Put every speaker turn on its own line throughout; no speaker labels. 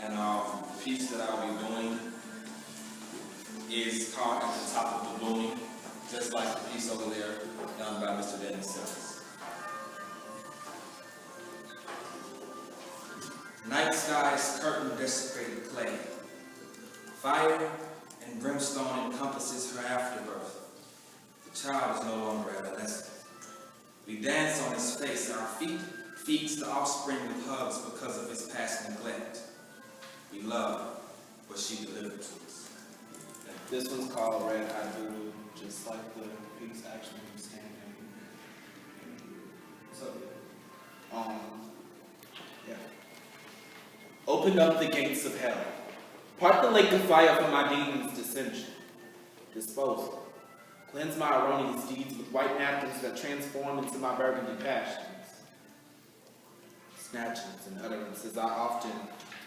And the piece that I'll be doing is called At the Top of the Blooming, just like the piece over there done by Mr. Dennis Simmons. Night skies curtain desecrated clay. Fire and brimstone encompasses her afterbirth. The child is no longer adolescent. We dance on his face, our feet feeds the offspring with hugs because of his past neglect. We love what she delivered to us.
This one's called Red Hot Voodoo, just like the piece actually was standing. So, yeah. Open up the gates of hell. Part the lake of fire from my demons' dissension. Dispose them. Cleanse my erroneous deeds with white napkins that transform into my burgundy passions. Snatchings and utterances I often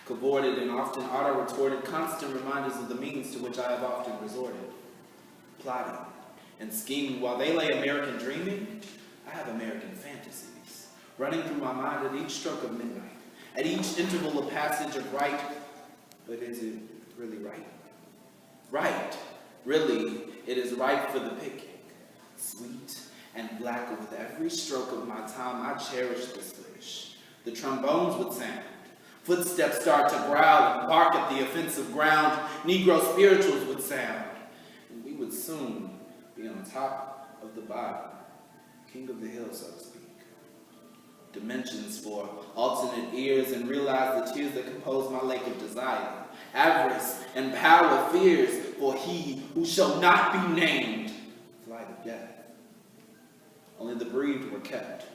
cavorted and often auto-retorted, constant reminders of the means to which I have often resorted. Plotting and scheming while they lay American dreaming, I have American fantasies running through my mind at each stroke of midnight, at each interval of passage of right. But is it really right? Right. Really, it is ripe for the picking. Sweet and black with every stroke of my time, I cherish this wish. The trombones would sound. Footsteps start to growl and bark at the offensive ground. Negro spirituals would sound. And we would soon be on top of the bottom, king of the hill, so to speak. Dimensions for alternate ears and realize the tears that compose my lake of desire. Avarice and power fears for he who shall not be named. Flight of death. Only the bereaved were kept.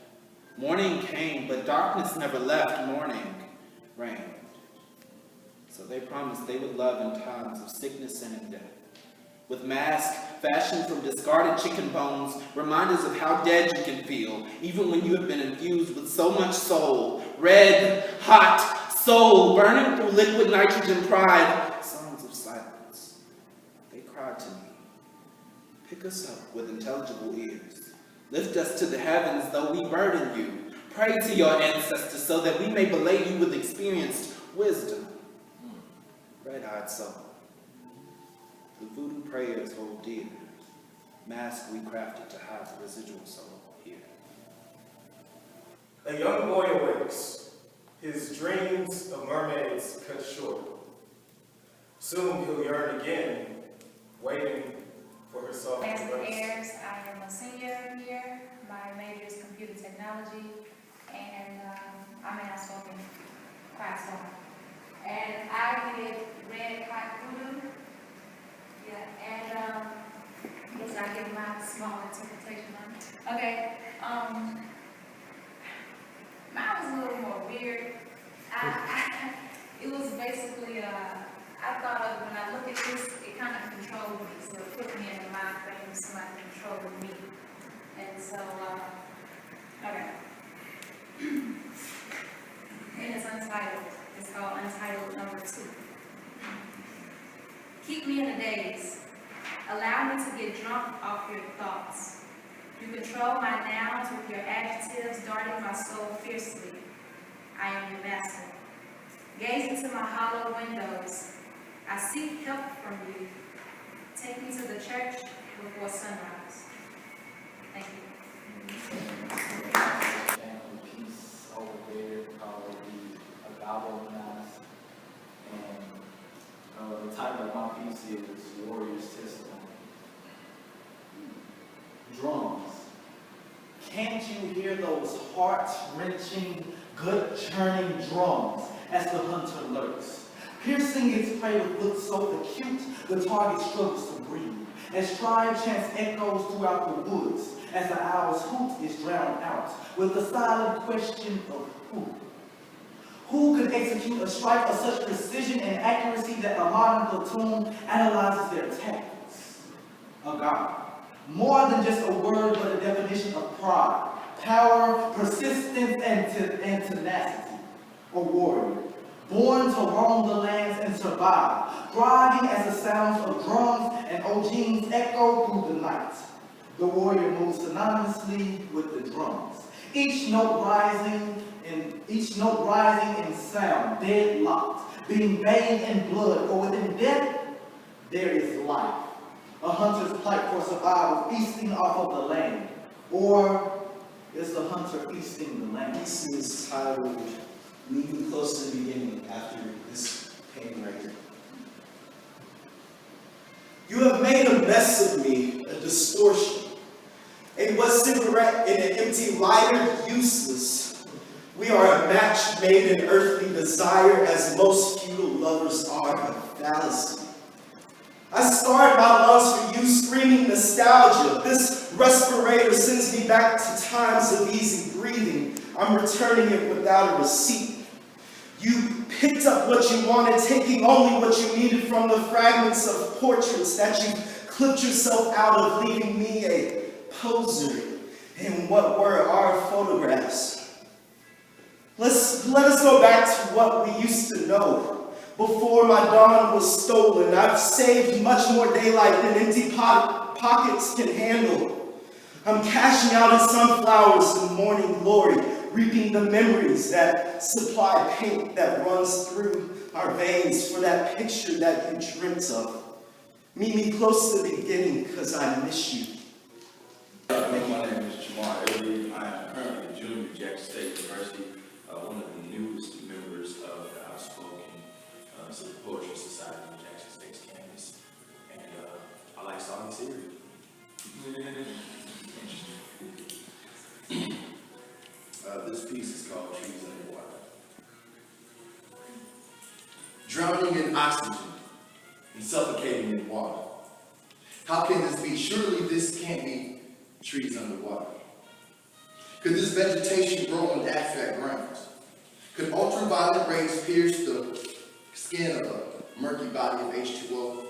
Morning came, but darkness never left. Morning reigned. So they promised they would love in times of sickness and in death. With masks fashioned from discarded chicken bones, reminders of how dead you can feel, even when you have been infused with so much soul. Red, hot soul, burning through liquid nitrogen pride. Songs of silence. They cried to me. Pick us up with intelligible ears. Lift us to the heavens, though we burden you. Pray to your ancestors so that we may belay you with experienced wisdom. Red-eyed soul. The voodoo prayers hold dear. Mask we crafted to hide the residual soul here.
A young boy awakes. His dreams of mermaids cut short. Soon he'll yearn again, waiting for her soft
As it
embrace.
airs, I am a senior here. My major is computer technology, and I'm in Outspoken class. And I did Red Hot Voodoo. Yeah, and guess I give my small interpretation on it. Okay, mine was a little more weird. It was basically, I thought of, when I look at this, it kind of controlled me, so it put me in the mind frame of somebody controlling me. And so, okay. And it's untitled. It's called Untitled Number 2. Keep me in a daze. Allow me to get drunk off your thoughts. You control my nouns with your adjectives, darting my soul fiercely. I am your master. Gaze into my hollow windows. I seek help from you. Take me to the church before sunrise. Thank you.
Family piece over there called the Agavo Mass. And the title of my piece is Warrior's Testimony. Drums. Can't you hear those heart-wrenching, gut-churning drums as the hunter lurks? Piercing its prey with looks so acute, the target struggles to breathe. As tribe chants echoes throughout the woods, as the owl's hoot is drowned out, with the silent question of who? Who could execute a strike of such precision and accuracy that a modern platoon analyzes their tactics? A god. More than just a word, but a definition of pride, power, persistence, and tenacity. A warrior, born to roam the lands and survive, thriving as the sounds of drums and ojins echo through the night. The warrior moves synonymously with the drums, each note rising and each note rising in sound, deadlocked, being bathed in blood, for within death there is life. A hunter's plight for survival, feasting off of the land. Or is the hunter feasting the land?
Piece is titled Moving Close to the Beginning after this painting right here. You have made a mess of me, a distortion. A wet cigarette in an empty lighter, useless. We are a match made in earthly desire, as most futile lovers are, a fallacy. I starved my lungs for you, screaming nostalgia. This respirator sends me back to times of easy breathing. I'm returning it without a receipt. You picked up what you wanted, taking only what you needed from the fragments of portraits that you clipped yourself out of, leaving me a poser in what were our photographs. Let us go back to what we used to know. Before my dawn was stolen, I've saved much more daylight than empty pockets can handle. I'm cashing out in sunflowers in morning glory, reaping the memories that supply paint that runs through our veins for that picture that you dreamt of. Meet me close to the beginning, because I miss you.
My name is Jamar Elliott. I am currently a junior at Jackson State University, one of the newest members of the Outspoken Poetry Society on Jackson State's campus. And I like starting series. This piece is called Trees in the Water. Drowning in oxygen and suffocating in water. How can this be? Surely this can't be trees underwater. Could this vegetation grow on abstract grounds? Could ultraviolet rays pierce the skin of a murky body of H2O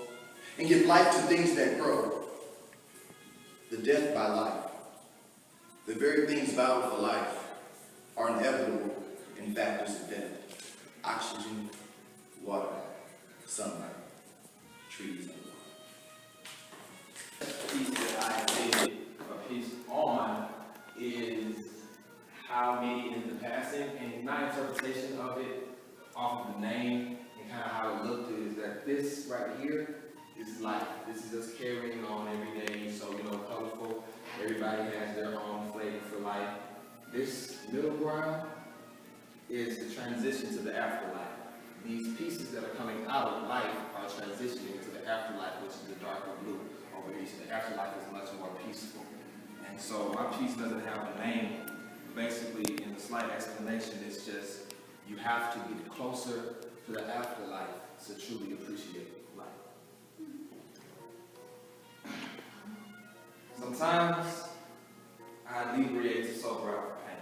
and give life to things that grow? The death by life. The very things vowed for life are inevitable in factors of death. Oxygen, water, sunlight, trees, and water.
The piece that I did, a piece on mine, is how many in the passing, and my interpretation of it off of the name and kind of how it looked is that this right here is life. This is just carrying on every day, so colorful. Everybody has their own flavor for life. This middle ground is the transition to the afterlife. These pieces that are coming out of life are transitioning to the afterlife, which is the darker blue over here. So the afterlife is much more peaceful. And so my piece doesn't have a name. Basically, in the slight explanation, it's just you have to get closer to the afterlife to truly appreciate life. Sometimes I inebriate to sober out pain.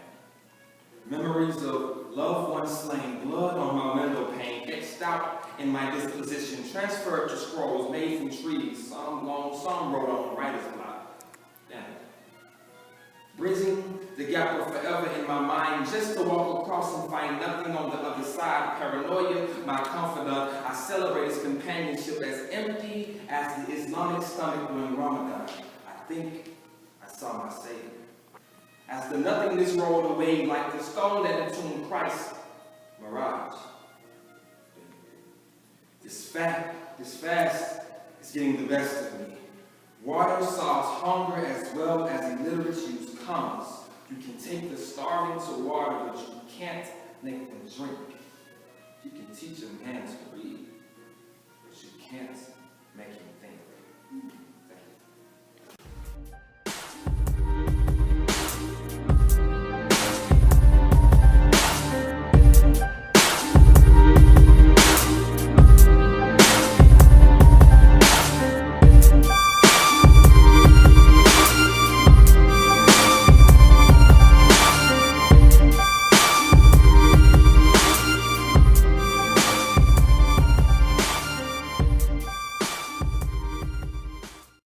Memories of loved ones slain, blood on my window pane, etched out in my disposition, transferred to scrolls made from trees, some long, some wrote on writer's block. Damn it. Bridging the gap of forever in my mind, just to walk across and find nothing on the other side. Paranoia, my confidant, I celebrate his companionship as empty as the Islamic stomach during Ramadan. I think I saw my Savior. As the nothingness rolled away like the stone that entombed Christ, mirage. This fast is getting the best of me. Water solves hunger as well as illiterate use comes. You can take the starving to water, but you can't make them drink. You can teach a man to read, but you can't make him think.